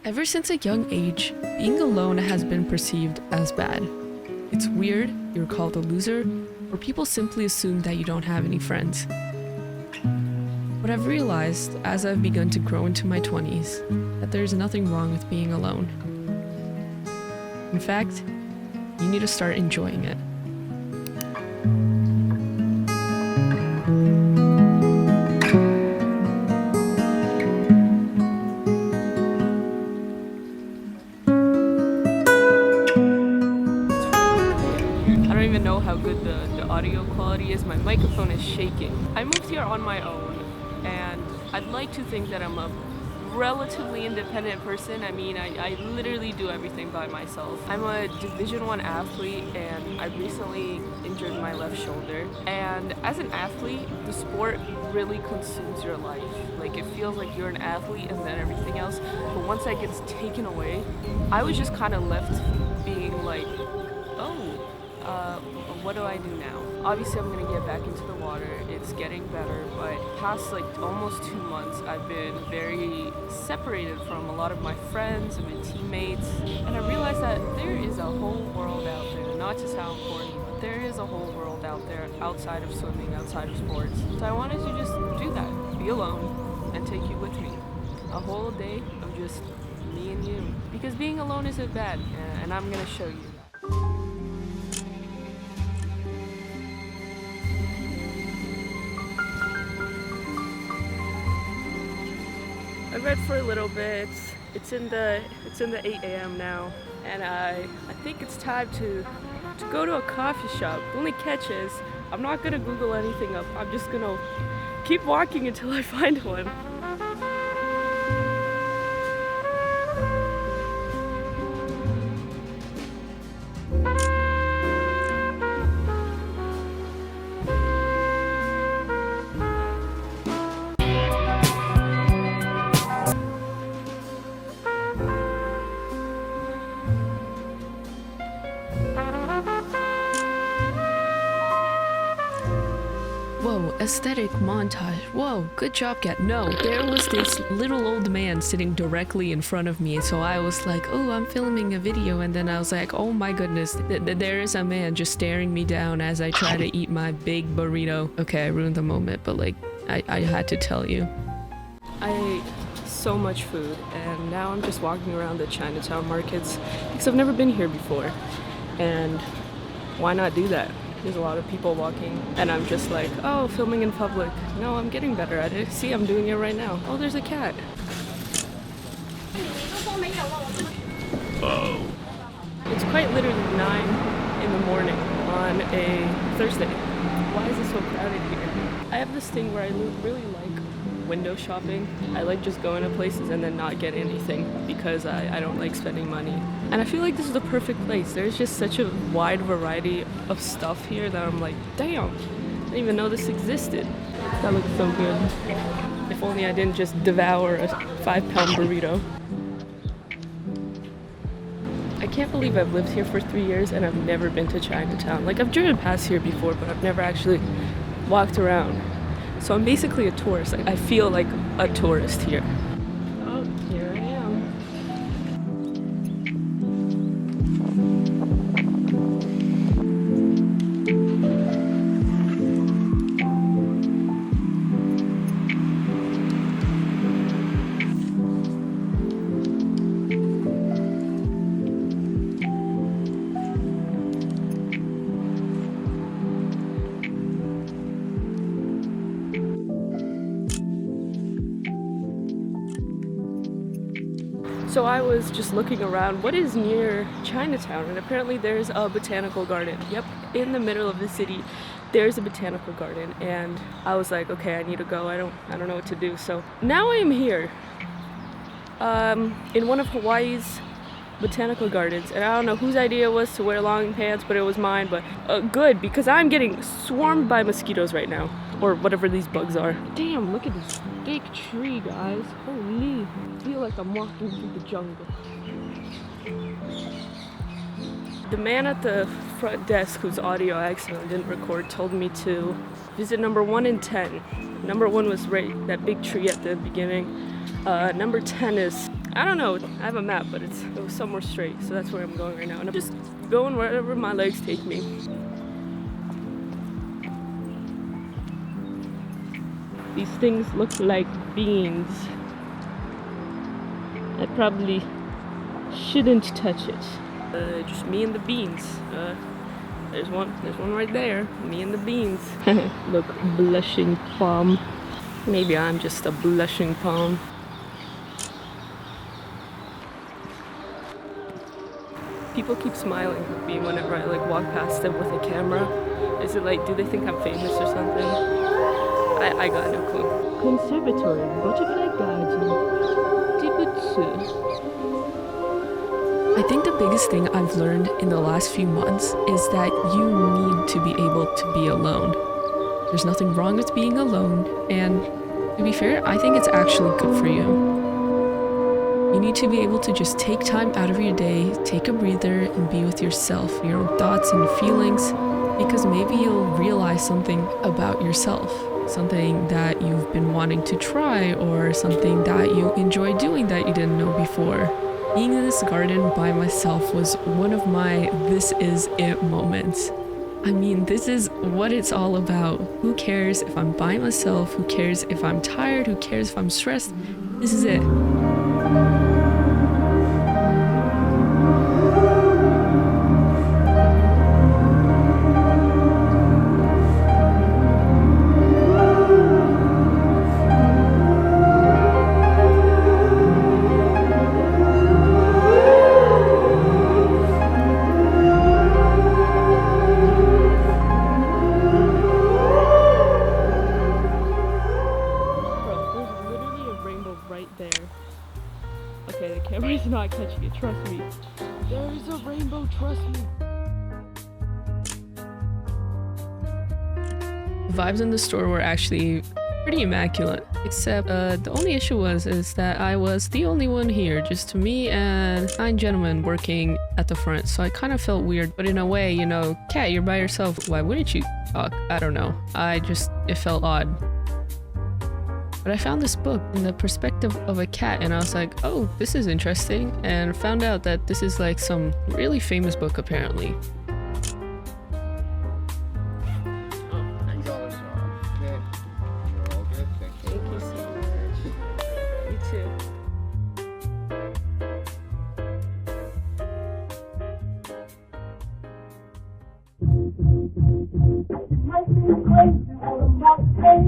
Ever since a young age, being alone has been perceived as bad. It's weird, you're called a loser, or people simply assume that you don't have any friends. But I've realized, as I've begun to grow into my 20s, that there's nothing wrong with being alone. In fact, you need to start enjoying it. I don't even know how good the audio quality is. My microphone is shaking. I moved here on my own, and I'd like to think that I'm a relatively independent person. I mean, I literally do everything by myself. I'm a Division I athlete, and I recently injured my left shoulder. And as an athlete, the sport really consumes your life. Like, it feels like you're an athlete and then everything else. But once that gets taken away, I was just kind of left being like, what do I do now? Obviously, I'm gonna get back into the water. It's getting better, but past like almost 2 months, I've been very separated from a lot of my friends and my teammates. And I realized that there is a whole world out there, not to sound corny, but there is a whole world out there outside of swimming, outside of sports. So I wanted to just do that, be alone, and take you with me. A whole day of just me and you. Because being alone isn't bad, and I'm gonna show you. I read for a little bit. It's in the 8 a.m. now, and I think it's time to go to a coffee shop. The only catch is I'm not gonna Google anything up. I'm just gonna keep walking until I find one. Whoa, aesthetic montage. Whoa, good job, Kat. No, there was this little old man sitting directly in front of me, so I was like, oh, I'm filming a video, and then I was like, oh my goodness, there is a man just staring me down as I try to eat my big burrito. Okay, I ruined the moment, but like, I had to tell you. I ate so much food, and now I'm just walking around the Chinatown markets, because I've never been here before, and why not do that? There's a lot of people walking, and I'm just like, oh, filming in public. No, I'm getting better at it. See, I'm doing it right now. Oh, there's a cat. Oh. It's quite literally 9 in the morning on a Thursday. Why is it so crowded here? I have this thing where I really like window shopping. I like just going to places and then not get anything because I don't like spending money. And I feel like this is the perfect place. There's just such a wide variety of stuff here that I'm like, damn, I didn't even know this existed. That looks so good. If only I didn't just devour a 5-pound burrito. I can't believe I've lived here for 3 years and I've never been to Chinatown. Like, I've driven past here before, but I've never actually walked around. So I'm basically a tourist. Like, I feel like a tourist here. Oh, here I am. So I was just looking around, what is near Chinatown? And apparently there's a botanical garden. Yep, in the middle of the city, there's a botanical garden. And I was like, okay, I need to go. I don't know what to do. So now I am here, in one of Hawaii's botanical gardens. And I don't know whose idea it was to wear long pants, but it was mine. But good, because I'm getting swarmed by mosquitoes right now. Or whatever these bugs are. Damn, look at this big tree, guys. Holy. I feel like I'm walking through the jungle. The man at the front desk whose audio I accidentally didn't record told me to visit number 1 and 10. Number 1 was right that big tree at the beginning. Number 10 is I don't know. I have a map, but it goes somewhere straight, so that's where I'm going right now. And I'm just going wherever my legs take me. These things look like beans. I probably shouldn't touch it. Just me and the beans. There's one right there. Me and the beans. Look, blushing palm. Maybe I'm just a blushing palm. People keep smiling at me whenever I like walk past them with a camera. Is it like, do they think I'm famous or something? I got no clue. Conservatory, butterfly garden. I think the biggest thing I've learned in the last few months is that you need to be able to be alone. There's nothing wrong with being alone, and to be fair, I think it's actually good for you. You need to be able to just take time out of your day, take a breather, and be with yourself, your own thoughts and feelings, because maybe you'll realize something about yourself, something that you've been wanting to try, or something that you enjoy doing that you didn't know before. Being in this garden by myself was one of my this is it moments. I mean, this is what it's all about. Who cares if I'm by myself? Who cares if I'm tired? Who cares if I'm stressed? This is it. Okay, the camera's not catching it, trust me. There is a rainbow, trust me. The vibes in the store were actually pretty immaculate, except the only issue is that I was the only one here, just me and 9 gentlemen working at the front, so I kind of felt weird, but in a way, you know, Kat, you're by yourself, why wouldn't you talk? I don't know, it felt odd. But I found this book in the perspective of a cat, and I was like, oh, this is interesting, and found out that this is like some really famous book apparently.